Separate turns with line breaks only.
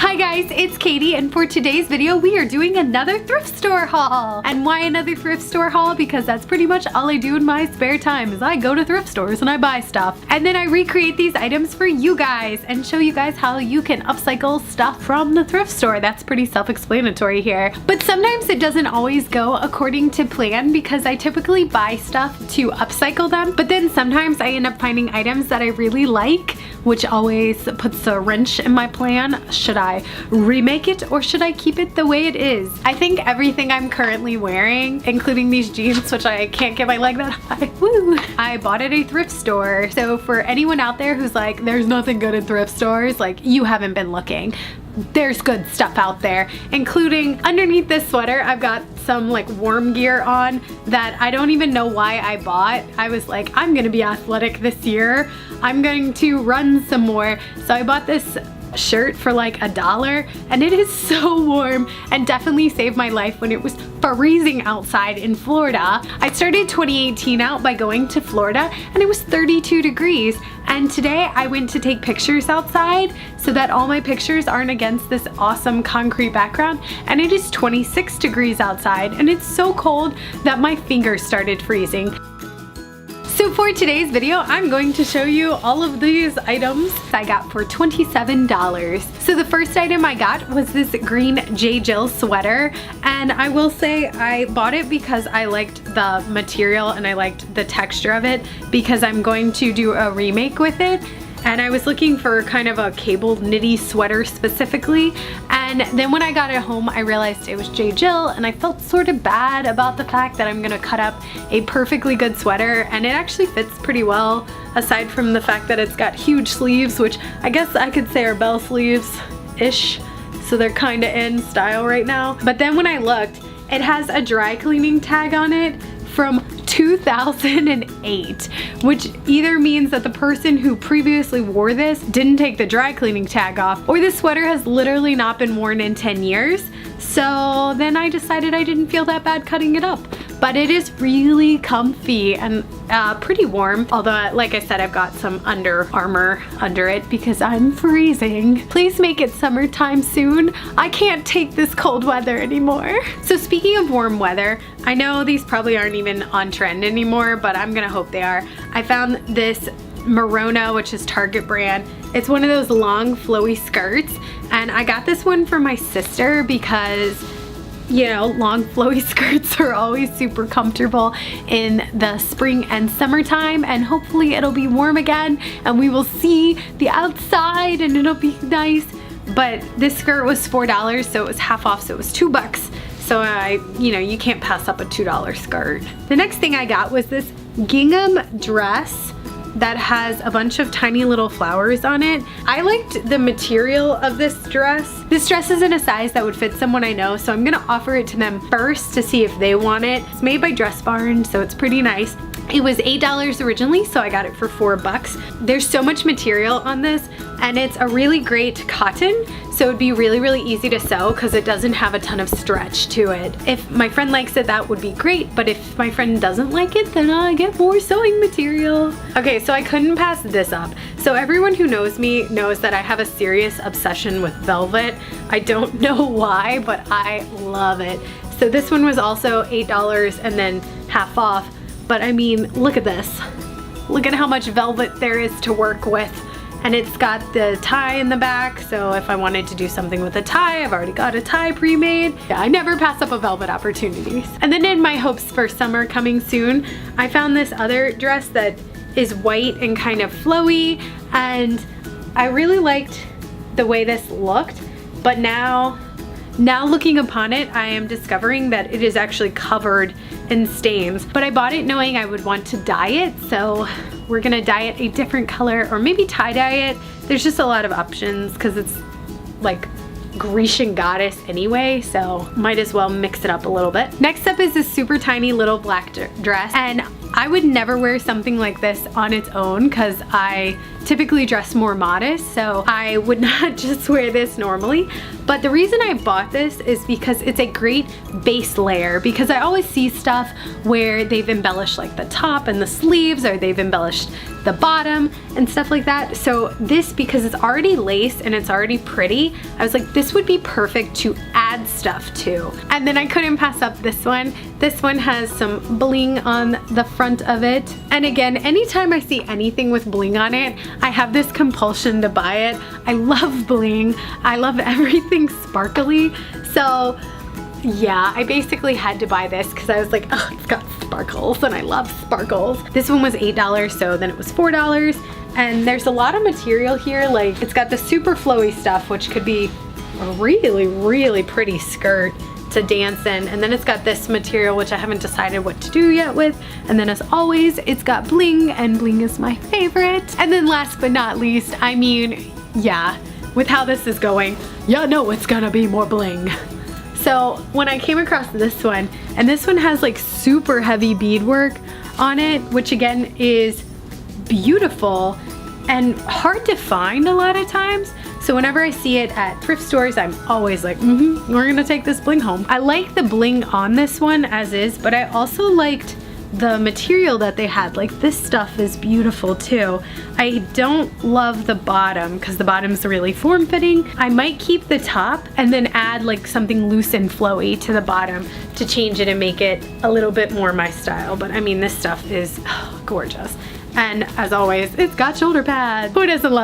Hi guys, it's Katie, and for today's video we are doing another thrift store haul. And why another thrift store haul? Because that's pretty much all I do in my spare time is I go to thrift stores and I buy stuff. And then I recreate these items for you guys and show you guys how you can upcycle stuff from the thrift store. That's pretty self-explanatory here. But sometimes it doesn't always go according to plan because I typically buy stuff to upcycle them, but then sometimes I end up finding items that I really like, which always puts a wrench in my plan. Should I remake it or should I keep it the way it is? I think everything I'm currently wearing, including these jeans, which I can't get my leg that high, woo, I bought at a thrift store. So for anyone out there who's like, there's nothing good in thrift stores, like you haven't been looking. There's good stuff out there, including underneath this sweater I've got some like warm gear on that I don't even know why I bought. I was like, I'm gonna be athletic this year, I'm going to run some more, so I bought this shirt for like $1 and it is so warm and definitely saved my life when it was freezing outside in Florida. I started 2018 out by going to Florida and it was 32 degrees, and today I went to take pictures outside so that all my pictures aren't against this awesome concrete background, and it is 26 degrees outside and it's so cold that my fingers started freezing. So for today's video, I'm going to show you all of these items I got for $27. So the first item I got was this green J. Jill sweater, and I will say I bought it because I liked the material and I liked the texture of it because I'm going to do a remake with it. And I was looking for kind of a cable knitty sweater specifically, and then when I got it home I realized it was J. Jill, and I felt sort of bad about the fact that I'm gonna cut up a perfectly good sweater, and it actually fits pretty well aside from the fact that it's got huge sleeves, which I guess I could say are bell sleeves-ish, so they're kind of in style right now. But then when I looked, it has a dry cleaning tag on it from 2008, which either means that the person who previously wore this didn't take the dry cleaning tag off, or this sweater has literally not been worn in 10 years. So then I decided I didn't feel that bad cutting it up. But it is really comfy and pretty warm, although like I said, I've got some Under Armour under it because I'm freezing. Please make it summertime soon. I can't take this cold weather anymore. So speaking of warm weather, I know these probably aren't even on trend anymore, but I'm gonna hope they are. I found this Merona, which is Target brand. It's one of those long flowy skirts, and I got this one for my sister because, you know, long flowy skirts are always super comfortable in the spring and summertime, and hopefully it'll be warm again and we will see the outside and it'll be nice. But this skirt was $4, so it was half off, so it was $2. So you know, you can't pass up a $2 skirt. The next thing I got was this gingham dress that has a bunch of tiny little flowers on it. I liked the material of this dress. This dress is in a size that would fit someone I know, so I'm gonna offer it to them first to see if they want it. It's made by Dress Barn, so it's pretty nice. It was $8 originally, so I got it for $4. There's so much material on this, and it's a really great cotton, so it'd be really, really easy to sew because it doesn't have a ton of stretch to it. If my friend likes it, that would be great, but if my friend doesn't like it, then I get more sewing material. Okay, so I couldn't pass this up. So everyone who knows me knows that I have a serious obsession with velvet. I don't know why, but I love it. So this one was also $8 and then half off. But I mean, look at this. Look at how much velvet there is to work with. And it's got the tie in the back, so if I wanted to do something with a tie, I've already got a tie pre-made. Yeah, I never pass up a velvet opportunities. And then in my hopes for summer coming soon, I found this other dress that is white and kind of flowy, and I really liked the way this looked, but now looking upon it, I am discovering that it is actually covered in stains. But I bought it knowing I would want to dye it, so we're gonna dye it a different color, or maybe tie-dye it. There's just a lot of options because it's like Grecian goddess anyway, so might as well mix it up a little bit. Next up is this super tiny little black dress, and I would never wear something like this on its own because I typically dress more modest, so I would not just wear this normally. But the reason I bought this is because it's a great base layer, because I always see stuff where they've embellished like the top and the sleeves, or they've embellished the bottom and stuff like that. So this, because it's already lace and it's already pretty, I was like, this would be perfect to add stuff to. And then I couldn't pass up this one. This one has some bling on the front of it. And again, anytime I see anything with bling on it, I have this compulsion to buy it. I love bling. I love everything sparkly. So yeah, I basically had to buy this because I was like, oh, it's got sparkles and I love sparkles. This one was $8, so then it was $4. And there's a lot of material here. Like, it's got the super flowy stuff, which could be a really, really pretty skirt to dance in. And then it's got this material, which I haven't decided what to do yet with. And then as always, it's got bling, and bling is my favorite. And then last but not least, I mean, yeah, with how this is going, yeah, no, it's gonna be more bling. So when I came across this one, and this one has like super heavy beadwork on it, which again is beautiful and hard to find a lot of times. So whenever I see it at thrift stores, I'm always like, we're gonna take this bling home. I like the bling on this one as is, but I also liked the material that they had. Like, this stuff is beautiful too. I don't love the bottom because the bottom's really form-fitting. I might keep the top and then add like something loose and flowy to the bottom to change it and make it a little bit more my style. But I mean, this stuff is gorgeous. And as always, it's got shoulder pads. Who doesn't love